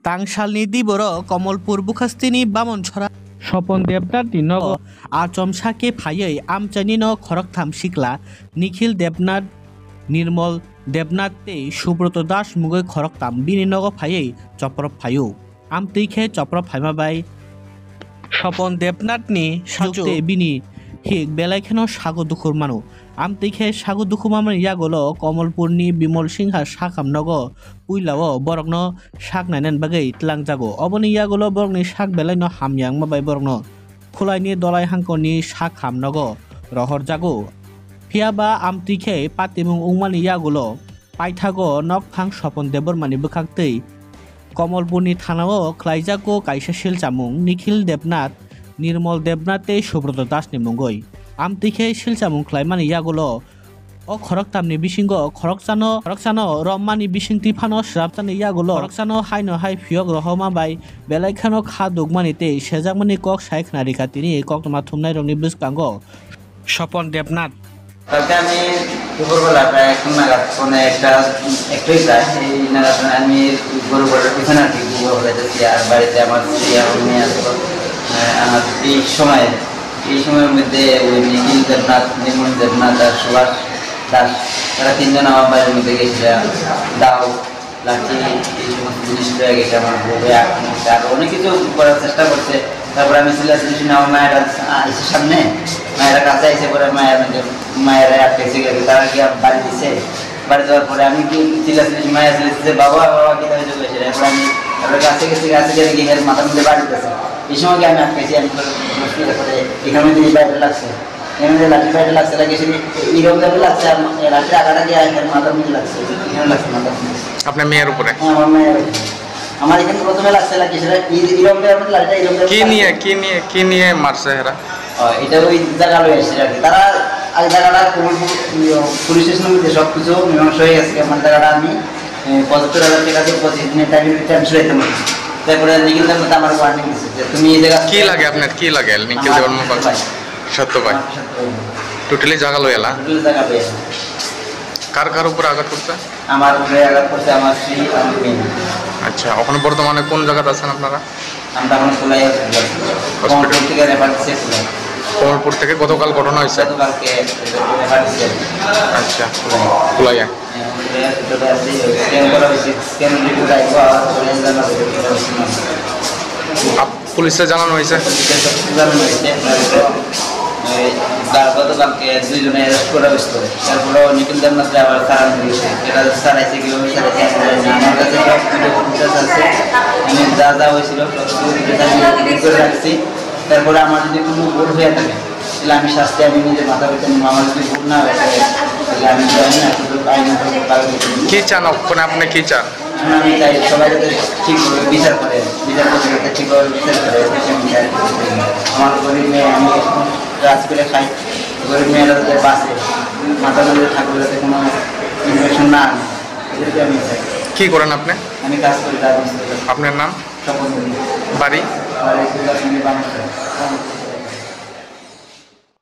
তাংশালনি দিবর কমলপুর বুখাস্তিনি বামনছড়া স্বপন দেবনাথ নগ আচম সাকে ফাयै আমচানি ন খরকথাম শিকলা নিখিল দেবনাথ নির্মল দেবনাথ তে সুব্রত দাস মুগৈ খরকতাম বিনি নগ ফাयै চপ্র ফায়ু আমতৈখে চপ্র ফাইমাবাই স্বপন দেবনাথনি সাজুতে বিনি হিক বেলাইখেন সাগু দুখুর মানু আমতৈখে সাগু দুখু মামনি ইয়াগল কমলপুরনি বিমল সিংহা সাখাম নগ উইলাও বরকন শাক নাইনেন বাগৈ তলাং জাগো অবনি ইয়াগল বরকনি শাক বেলাইন হাময়াং মাবাই বরকন খুলাইনি দলাই হাঙ্কনি শাক হাম নগ রহর জাগো ফিয়াবা আমতৈখে পাতিমুং উংমানি ইয়াগল পাইথাগো নকফাং স্বপন দেববর্মানি বখাktै কমলপুরনি থানাও খ্লাইজাগো কাইসা শিলচামুং নিখিল দেবনাথ নির্মল দেবনাথে সুব্রত দাসনি মুঙ্গই আমতৈখে শিলচামুং খ্লাইমানি ইয়াগল ও খরকতামনি বিসিঙ্গ খরকসানো রম্মানি বিসিংতি ফানো স্রাবচানি ইয়াগল খরকসানো হাইনো হাই ফিয়ক রহমাবাই বেলাইখানো খা দুগমানিতে সেজাকমানি কক সাইখনা রেখা তিনি কক্তমা থুমনাই রংনি বুসকাঙ্গ স্বপন দেবনাথ কালকে আমি দুপুরবেলা প্রায় 1 নাগাদ ফোনে একটাই প্রায় এই নাগাদ আমি গরু ঘরের পিছনে আর কি গরু ঘরে যাচ্ছি আর বাড়িতে আমার স্ত্রী আমার মেয়ে আসলো আমার এই সময়ের মধ্যে ওই নিখিল দেবনাথ নির্মল দেবনাথ আর সুভাষ দাস তারা 3 জন আমার বাড়ির মধ্যে গেছিল দাও লাঠি এই সমস্ত জিনিস পেয়ে গেছে আমার বউয়ে আর অনেক কিছু করার চেষ্টা করছে তারপরে আমি চিল্লাচিল্লি শুনে আমার মায়েরা এসে সামনে মায়েরা কাছে এসে পরে মায়েরা আটকেছে গেছে তারা কি বাড়ি দিচ্ছে বাড়ি যাওয়ার পরে আমি কি চিল্লাচিল্লি মায়ের চিল্লাচ্ছে বাবা কি হয়ে যাবে এরপর আমি তারপরে কাছে গেলে গিয়ে মাথার মধ্যে বাড়ি দিতেছে এই সময় আমি আটকেছি আমি করে এখানে মধ্যে বাইরে লাগছে এখানে লাঠি বাইরে লাগছে লাগে সেটি এইরকম ভাবে লাগছে আর লাঠির আগাটা গিয়ে মাথার মধ্যে লাগছে এখানে লাগছে মাথার মধ্যে আপনার মেয়ের উপরে আমার মেয়ের আমার এখানে প্রথমে লাগছে নাকি সেটা এরকম ভাবে লাঠিটা এরকম কি নিয়ে মারছে এরা এটা ওই জায়গা লয়ে আসছে আর কি তারা আগে জায়গাটা পুলিশ স্টেশনের মধ্যে সব কিছু মীমাংসা হয়ে গেছে আমার জায়গাটা আমি 75,000 টাকা দিয়ে 25 দিনের টাইমের ভিতরে আমি সরাইতে পারি তারপরে নিখিল দেবের মধ্যে আমার ওয়ার্নিং দিচ্ছে যে তুমি এই জায়গা কি লাগে আপনার কি লাগে নিখিল দেবের মধ্যে সত্য ভাই টোটালি জায়গা লয়ে এলা কার উপরে আঘাত করছে আমার উপরে আঘাত করছে আমার স্ত্রী আমার মেয়ে আচ্ছা ওখানে বর্তমানে কোন জায়গাতে আছেন আপনারা আমরা এখন খোলাই হসপিটাল থেকে রেফার দিচ্ছে কমলপুর থেকে গতকাল ঘটনা হয়েছে গতকালকে রেফার দিচ্ছে আচ্ছা খোলাইয়া পুলিশে জানানো হয়েছে গতকালকে 2 জনে অ্যারেস্ট করা হয়েছিল তারপরে নিখিল দেবনাথ আবার সারান দিয়েছে এটা সারাইছে কিভাবে সারাইছে আমার কাছে আছে আমি যা হয়েছিল করে রাখছি তারপরে আমার যদি কোনো ভুল হয়ে থাকে তাহলে আমি শাস্তি আমি নিজের মাথা পেতে নিব আমার যদি ভুল না হয়ে থাকে তাহলে আমি জানি না শুধু আইন কি চান ওখানে আপনি কি চান আমি চাই সবাই যাতে ঠিকভাবে বিচার করে বিচার করতে যাতে ঠিকভাবে বিচার করে আমার গরিব মেয়ে আমি কাজ করে খাই গরিব মেয়েরা যাতে বাঁচে মাথার মধ্যে ঠাকুর যাতে কোনো ইনফেকশন না আনে এদেরকে আমি চাই কি করেন আপনি আমি কাজ করি তার আপনার নাম স্বপন বাড়ি বাড়ি